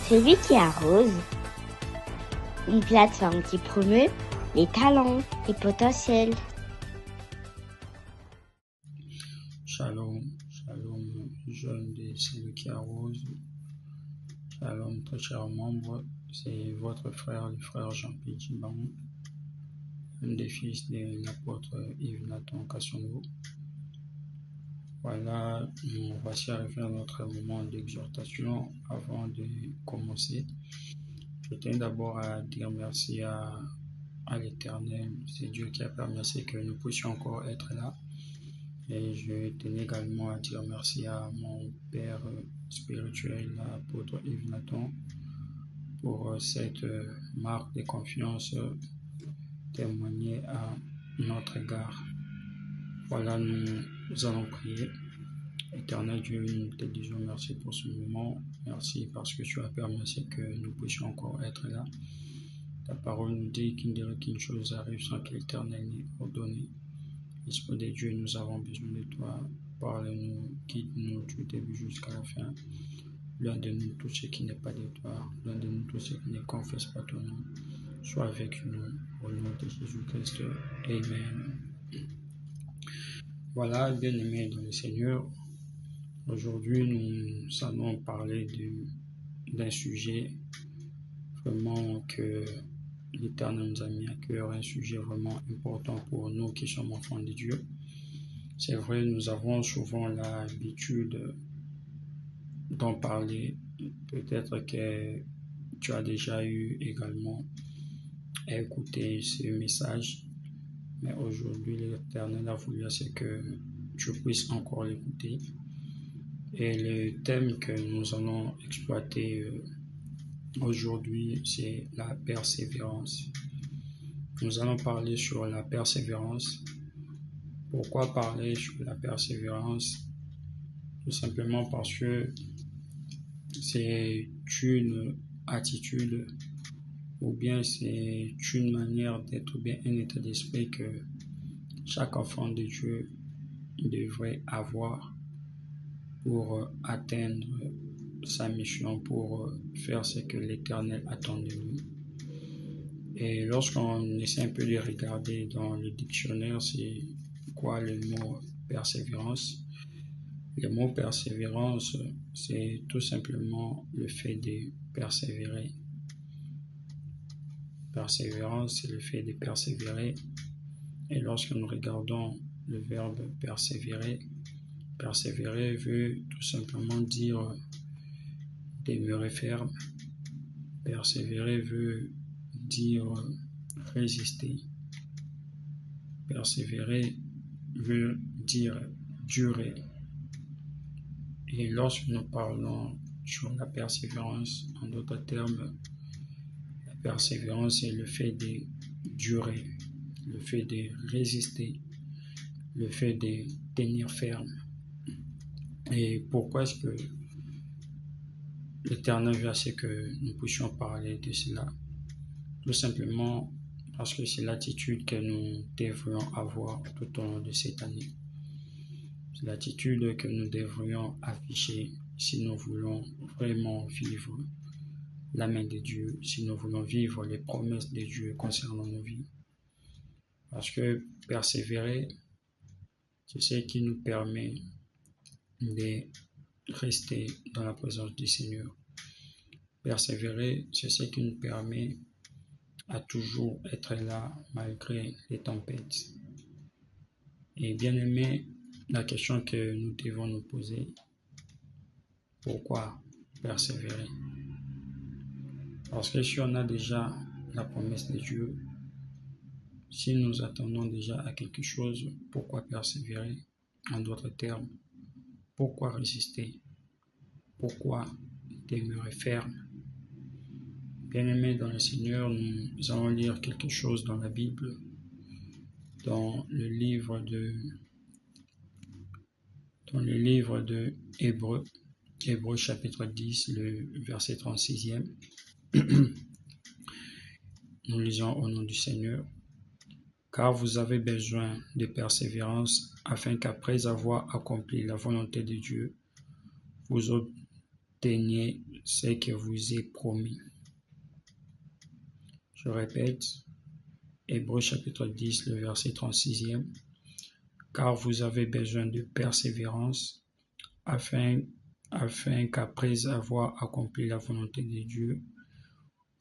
Celui qui arrose, une plateforme qui promeut les talents et potentiels. Shalom, shalom, jeune de celui qui arrose. Shalom, très chers membres, c'est votre frère, le frère Jean-Pierre Djiban, un des fils de l'apôtre Yves Nathan Kassongo. Voilà, nous voici arrivés à notre moment d'exhortation. Avant de commencer, je tiens d'abord à dire merci à l'Éternel. C'est Dieu qui a permis que nous puissions encore être là. Et je tenais également à dire merci à mon père spirituel, l'apôtre Yves Nathan, pour cette marque de confiance témoignée à notre égard. Voilà, nous allons prier. Éternel Dieu, nous te disons merci pour ce moment. Merci parce que tu as permis que nous puissions encore être là. Ta parole nous dit qu'il ne qu'une chose arrive sans que l'Éternel n'ait ordonné. Esprit de Dieu, nous avons besoin de toi. Parle-nous, guide-nous du début jusqu'à la fin. Loin de nous tout ce qui n'est pas de toi. Loin de nous tout ce qui ne confesse pas ton nom. Sois avec nous. Au nom de Jésus-Christ. Amen. Voilà, bien-aimés dans le Seigneur. Aujourd'hui, nous allons parler d'un sujet vraiment que l'Éternel nous a mis à cœur, un sujet vraiment important pour nous qui sommes enfants de Dieu. C'est vrai, nous avons souvent l'habitude d'en parler. Peut-être que tu as déjà eu également à écouter ce message, mais aujourd'hui, l'Éternel a voulu que tu puisses encore l'écouter. Et le thème que nous allons exploiter aujourd'hui, c'est la persévérance. Nous allons parler sur la persévérance. Pourquoi parler sur la persévérance? Tout simplement parce que c'est une attitude ou bien c'est une manière d'être ou bien un état d'esprit que chaque enfant de Dieu devrait avoir pour atteindre sa mission, pour faire ce que l'Éternel attend de lui. Et lorsqu'on essaie un peu de regarder dans le dictionnaire, c'est quoi le mot persévérance? Le mot persévérance, c'est tout simplement le fait de persévérer. Persévérance, c'est le fait de persévérer. Et lorsque nous regardons le verbe persévérer, persévérer veut tout simplement dire demeurer ferme. Persévérer veut dire résister. Persévérer veut dire durer. Et lorsque nous parlons sur la persévérance, en d'autres termes, la persévérance est le fait de durer, le fait de résister, le fait de tenir ferme. Et pourquoi est-ce que l'Éternel veut que nous puissions parler de cela? Tout simplement parce que c'est l'attitude que nous devrions avoir tout au long de cette année. C'est l'attitude que nous devrions afficher si nous voulons vraiment vivre la main de Dieu, si nous voulons vivre les promesses de Dieu concernant nos vies. Parce que persévérer, c'est ce qui nous permet de rester dans la présence du Seigneur. Persévérer, c'est ce qui nous permet à toujours être là malgré les tempêtes. Et bien aimé, la question que nous devons nous poser, pourquoi persévérer? Parce que si on a déjà la promesse de Dieu, si nous attendons déjà à quelque chose, pourquoi persévérer? En d'autres termes, pourquoi résister? Pourquoi demeurer ferme? Bien-aimés dans le Seigneur, nous allons lire quelque chose dans la Bible, dans le livre de Hébreux, Hébreux chapitre 10, le verset 36e. Nous lisons au nom du Seigneur. Car vous avez besoin de persévérance, afin qu'après avoir accompli la volonté de Dieu, vous obteniez ce que vous est promis. Je répète, Hébreux chapitre 10, le verset 36e. Car vous avez besoin de persévérance afin qu'après avoir accompli la volonté de Dieu,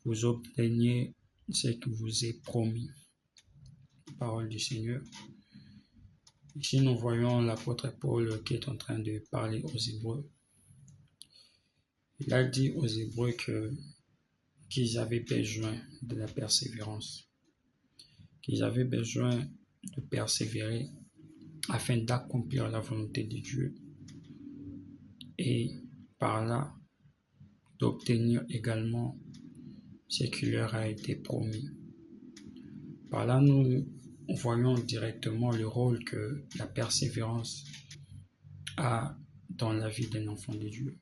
vous obteniez ce qui vous est promis. Parole du Seigneur. Ici, nous voyons l'apôtre Paul qui est en train de parler aux Hébreux. Il a dit aux Hébreux qu'ils avaient besoin de la persévérance, qu'ils avaient besoin de persévérer afin d'accomplir la volonté de Dieu et par là d'obtenir également ce qui leur a été promis. Par là, nous voyons directement le rôle que la persévérance a dans la vie d'un enfant de Dieu.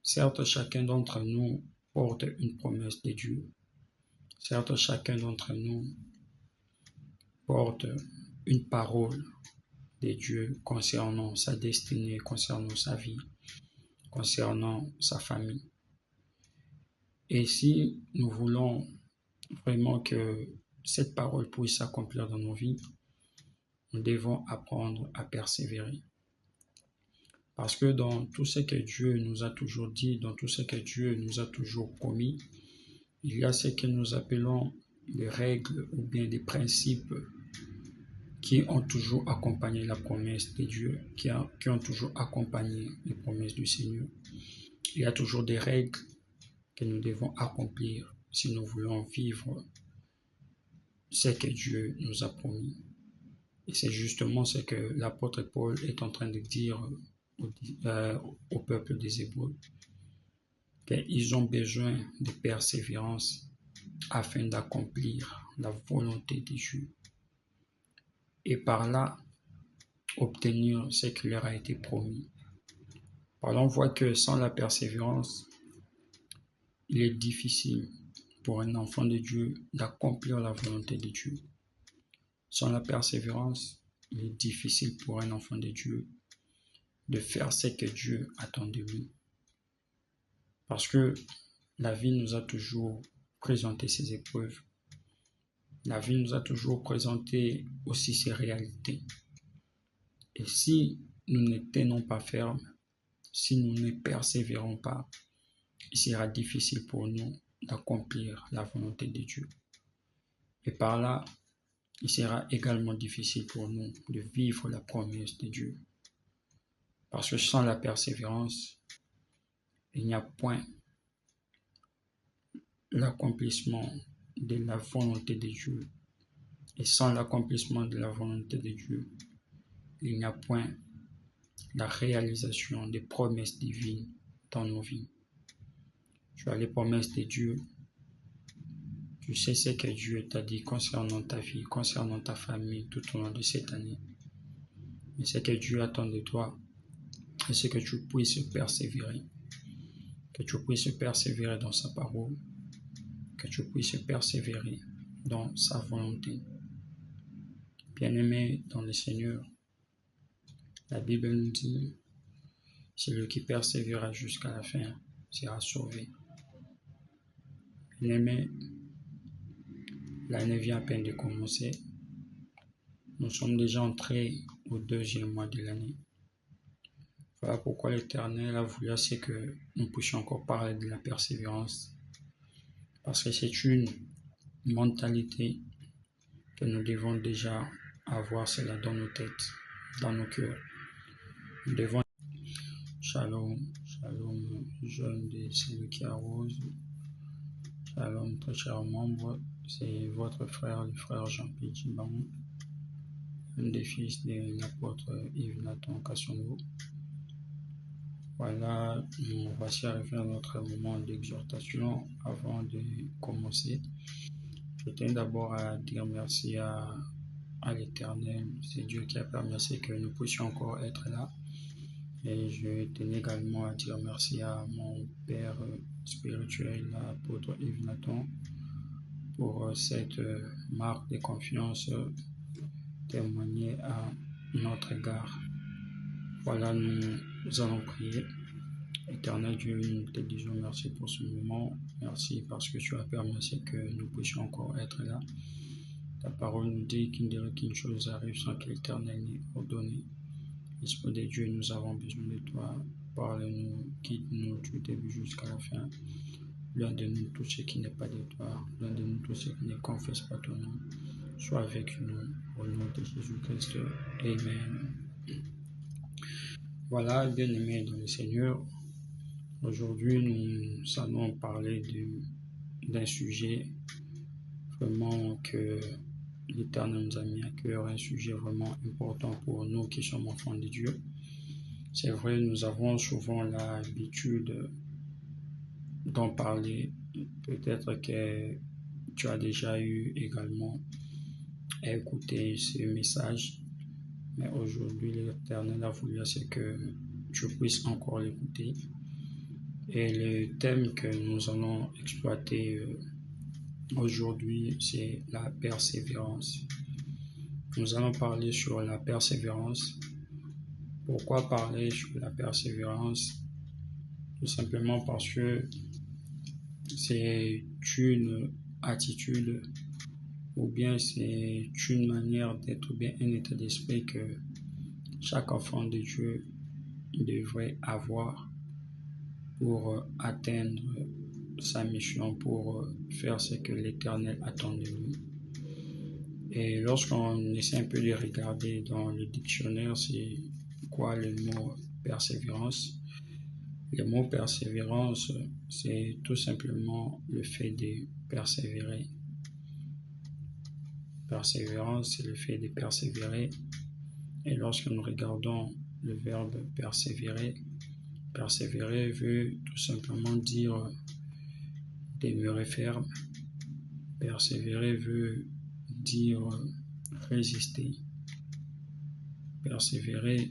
Certes, chacun d'entre nous porte une promesse de Dieu. Certes, chacun d'entre nous porte une parole de Dieu concernant sa destinée, concernant sa vie, concernant sa famille. Et si nous voulons vraiment que cette parole puisse s'accomplir dans nos vies, nous devons apprendre à persévérer. Parce que dans tout ce que Dieu nous a toujours dit, dans tout ce que Dieu nous a toujours promis, il y a ce que nous appelons des règles ou bien des principes qui ont toujours accompagné la promesse de Dieu, qui ont toujours accompagné les promesses du Seigneur. Il y a toujours des règles que nous devons accomplir si nous voulons vivre ce que Dieu nous a promis. Et c'est justement ce que l'apôtre Paul est en train de dire au peuple des Hébreux, qu'ils ont besoin de persévérance afin d'accomplir la volonté de Dieu et par là obtenir ce qui leur a été promis. Par là, on voit que sans la persévérance, il est difficile pour un enfant de Dieu d'accomplir la volonté de Dieu. Sans la persévérance, il est difficile pour un enfant de Dieu de faire ce que Dieu attend de lui. Parce que la vie nous a toujours présenté ses épreuves. La vie nous a toujours présenté aussi ses réalités. Et si nous ne tenons pas ferme, si nous ne persévérons pas, il sera difficile pour nous d'accomplir la volonté de Dieu. Et par là, il sera également difficile pour nous de vivre la promesse de Dieu. Parce que sans la persévérance, il n'y a point l'accomplissement de la volonté de Dieu. Et sans l'accomplissement de la volonté de Dieu, il n'y a point la réalisation des promesses divines dans nos vies. Tu as les promesses de Dieu. Tu sais ce que Dieu t'a dit concernant ta vie, concernant ta famille tout au long de cette année. Mais ce que Dieu attend de toi, c'est que tu puisses persévérer. Que tu puisses persévérer dans sa parole. Que tu puisses persévérer dans sa volonté. Bien-aimé dans le Seigneur, la Bible nous dit, celui qui persévérera jusqu'à la fin sera sauvé. Bien-aimé, l'année vient à peine de commencer. Nous sommes déjà entrés au 2e mois de l'année. Voilà pourquoi l'Éternel a voulu assez que nous puissions encore parler de la persévérance. Parce que c'est une mentalité que nous devons déjà avoir cela dans nos têtes, dans nos cœurs. Nous devons... Shalom, shalom, jeune de celui qui arrose. Shalom, très chers membres. C'est votre frère, le frère Jean-Pierre Djiban, un des fils de l'apôtre Yves Nathan Kassongo. Voilà, nous voici arrivés à notre moment d'exhortation. Avant de commencer, je tiens d'abord à dire merci à l'Éternel. C'est Dieu qui a permis que nous puissions encore être là. Et je tenais également à dire merci à mon père spirituel, l'apôtre Yves Nathan, pour cette marque de confiance témoignée à notre égard. Voilà, nous allons prier. Éternel Dieu, nous te disons merci pour ce moment. Merci parce que tu as permis que nous puissions encore être là. Ta parole nous dit qu'une chose arrive sans que l'Éternel n'ait ordonné. Esprit de Dieu, nous avons besoin de toi. Parle-nous, guide-nous du début jusqu'à la fin. Loin de nous tout ce qui n'est pas de toi. Loin de nous tout ce qui ne confesse pas ton nom. Sois avec nous. Au nom de Jésus-Christ. Amen. Voilà, bien-aimés dans le Seigneur. Aujourd'hui, nous allons parler d'un sujet vraiment que l'Éternel nous a mis à cœur, un sujet vraiment important pour nous qui sommes enfants de Dieu. C'est vrai, nous avons souvent l'habitude d'en parler. Peut-être que tu as déjà eu également à écouter ce message, mais aujourd'hui, l'Éternel a voulu que tu puisses encore l'écouter. Et le thème que nous allons exploiter aujourd'hui, c'est la persévérance. Nous allons parler sur la persévérance. Pourquoi parler sur la persévérance? Tout simplement parce que c'est une attitude ou bien c'est une manière d'être, ou bien un état d'esprit que chaque enfant de Dieu devrait avoir pour atteindre sa mission, pour faire ce que l'Éternel attend de nous. Et lorsqu'on essaie un peu de regarder dans le dictionnaire, c'est quoi le mot persévérance? Le mot persévérance, c'est tout simplement le fait de persévérer. Persévérance, c'est le fait de persévérer. Et lorsque nous regardons le verbe persévérer, persévérer veut tout simplement dire demeurer ferme. Persévérer veut dire résister. Persévérer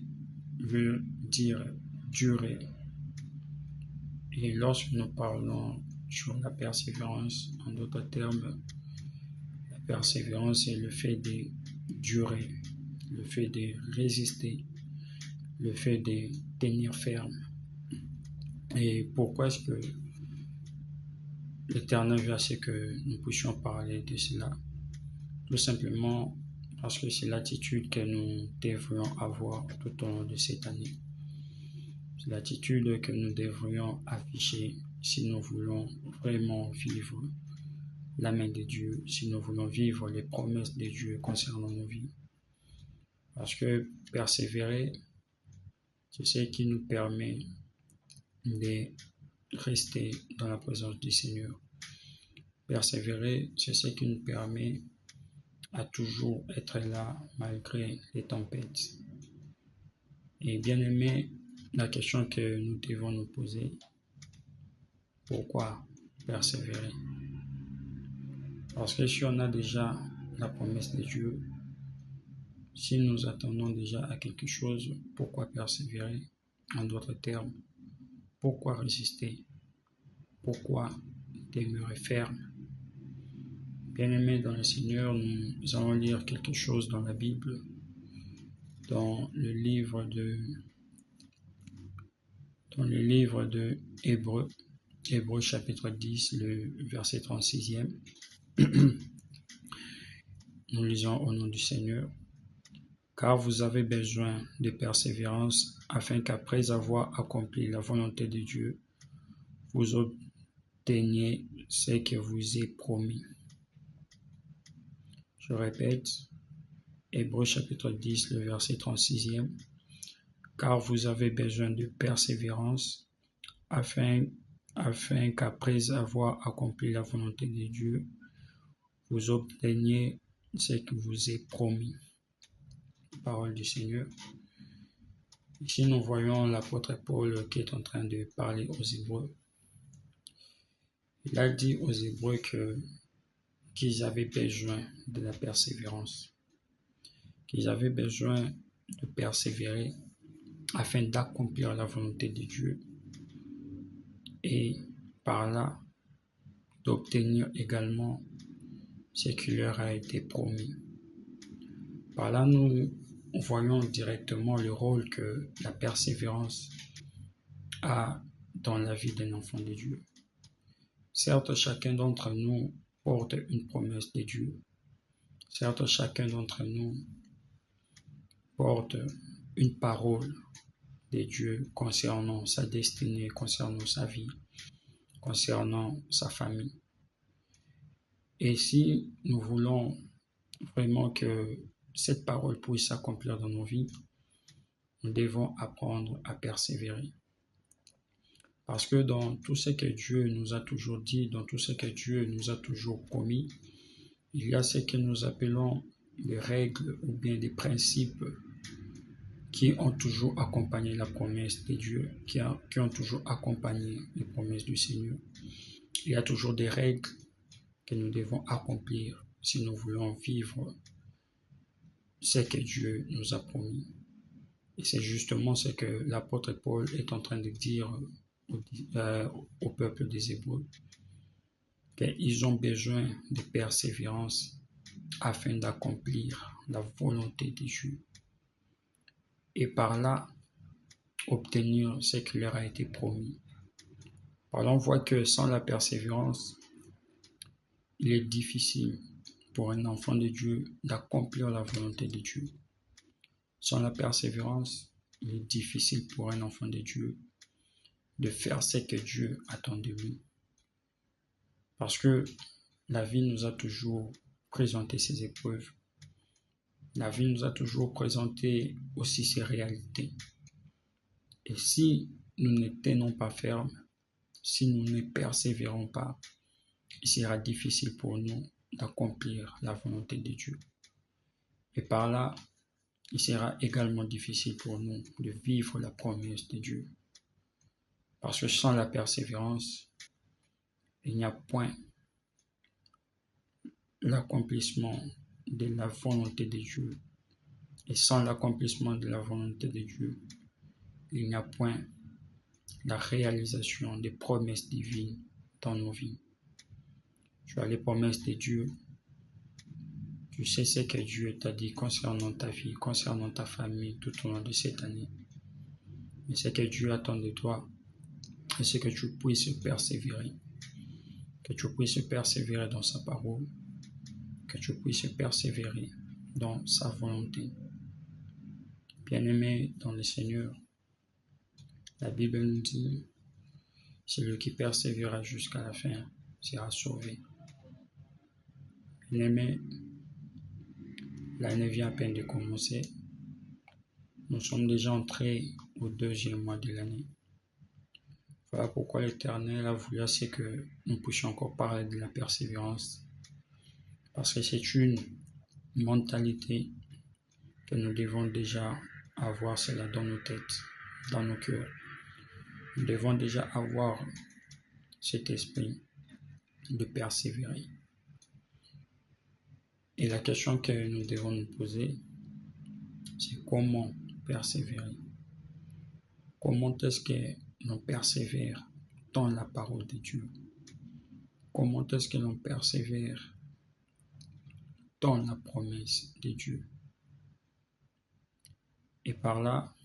veut dire durer. Et lorsque nous parlons sur la persévérance, en d'autres termes, la persévérance est le fait de durer, le fait de résister, le fait de tenir ferme. Et pourquoi est-ce que l'Éternel veut que nous puissions parler de cela? Tout simplement parce que c'est l'attitude que nous devrions avoir tout au long de cette année. C'est l'attitude que nous devrions afficher si nous voulons vraiment vivre la main de Dieu, si nous voulons vivre les promesses de Dieu concernant nos vies. Parce que persévérer, c'est ce qui nous permet de rester dans la présence du Seigneur. Persévérer, c'est ce qui nous permet à toujours être là malgré les tempêtes. Et bien aimé, la question que nous devons nous poser, pourquoi persévérer? Parce que si on a déjà la promesse de Dieu, si nous attendons déjà à quelque chose, pourquoi persévérer? En d'autres termes, pourquoi résister? Pourquoi demeurer ferme? Bien-aimés dans le Seigneur, nous allons lire quelque chose dans la Bible, dans le livre de Hébreux, Hébreux chapitre 10, le verset 36e. Nous lisons au nom du Seigneur. Car vous avez besoin de persévérance, afin qu'après avoir accompli la volonté de Dieu, vous obteniez ce que vous est promis. Je répète, Hébreux chapitre 10, le verset 36e. Car vous avez besoin de persévérance, afin qu'après avoir accompli la volonté de Dieu, vous obteniez ce que vous est promis. Parole du Seigneur. Ici, nous voyons l'apôtre Paul qui est en train de parler aux Hébreux. Il a dit aux Hébreux qu'ils avaient besoin de la persévérance, qu'ils avaient besoin de persévérer afin d'accomplir la volonté de Dieu et par là d'obtenir également ce qui leur a été promis. Par là, nous voyons directement le rôle que la persévérance a dans la vie d'un enfant de Dieu. Certes, chacun d'entre nous porte une promesse de Dieu. Certes, chacun d'entre nous porte une parole de Dieu concernant sa destinée, concernant sa vie, concernant sa famille. Et si nous voulons vraiment que cette parole puisse s'accomplir dans nos vies, nous devons apprendre à persévérer. Parce que dans tout ce que Dieu nous a toujours dit, dans tout ce que Dieu nous a toujours promis, il y a ce que nous appelons des règles ou bien des principes qui ont toujours accompagné la promesse de Dieu, qui ont toujours accompagné les promesses du Seigneur. Il y a toujours des règles que nous devons accomplir si nous voulons vivre ce que Dieu nous a promis. Et c'est justement ce que l'apôtre Paul est en train de dire au peuple des Hébreux, qu'ils ont besoin de persévérance afin d'accomplir la volonté de Dieu et par là obtenir ce qui leur a été promis. Par là, on voit que sans la persévérance, il est difficile pour un enfant de Dieu d'accomplir la volonté de Dieu. Sans la persévérance, il est difficile pour un enfant de Dieu de faire ce que Dieu attend de lui. Parce que la vie nous a toujours présenté ses épreuves. La vie nous a toujours présenté aussi ses réalités. Et si nous ne tenons pas ferme, si nous ne persévérons pas, il sera difficile pour nous d'accomplir la volonté de Dieu. Et par là, il sera également difficile pour nous de vivre la promesse de Dieu. Parce que sans la persévérance, il n'y a point l'accomplissement de la volonté de Dieu. Et sans l'accomplissement de la volonté de Dieu, il n'y a point la réalisation des promesses divines dans nos vies. Tu as les promesses de Dieu. Tu sais ce que Dieu t'a dit concernant ta vie, concernant ta famille tout au long de cette année. Mais ce que Dieu attend de toi, c'est que tu puisses persévérer. Que tu puisses persévérer dans sa parole. Que tu puisses persévérer dans sa volonté. Bien-aimé dans le Seigneur, la Bible nous dit, celui qui persévérera jusqu'à la fin sera sauvé. Bien-aimé, l'année vient à peine de commencer. Nous sommes déjà entrés au 2e mois de l'année. Voilà pourquoi l'Éternel a voulu assez que nous puissions encore parler de la persévérance. Parce que c'est une mentalité que nous devons déjà avoir cela dans nos têtes, dans nos cœurs. Nous devons déjà avoir cet esprit de persévérer. Et la question que nous devons nous poser, c'est comment persévérer. Comment est-ce que l'on persévère dans la parole de Dieu? Comment est-ce que l'on persévère dans la promesse de Dieu? Et par là,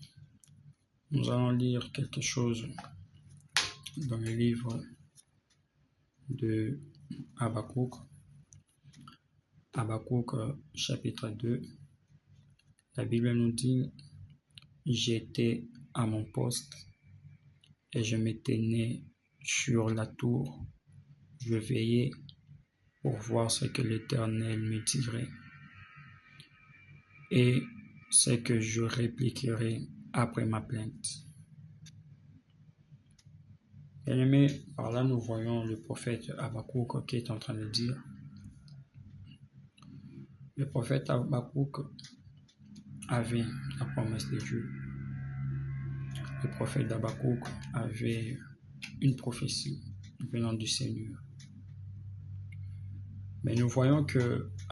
nous allons lire quelque chose dans le livre de Habakkuk. Habakkuk chapitre 2. La Bible nous dit, j'étais à mon poste et je me tenais sur la tour. Je veillais pour voir ce que l'Éternel me dirait et ce que je répliquerai après ma plainte. Bien-aimés, par là nous voyons le prophète Habakkuk qui est en train de dire, le prophète Habakkuk avait la promesse de Dieu. Le prophète Habakkuk avait une prophétie venant du Seigneur. Mais nous voyons que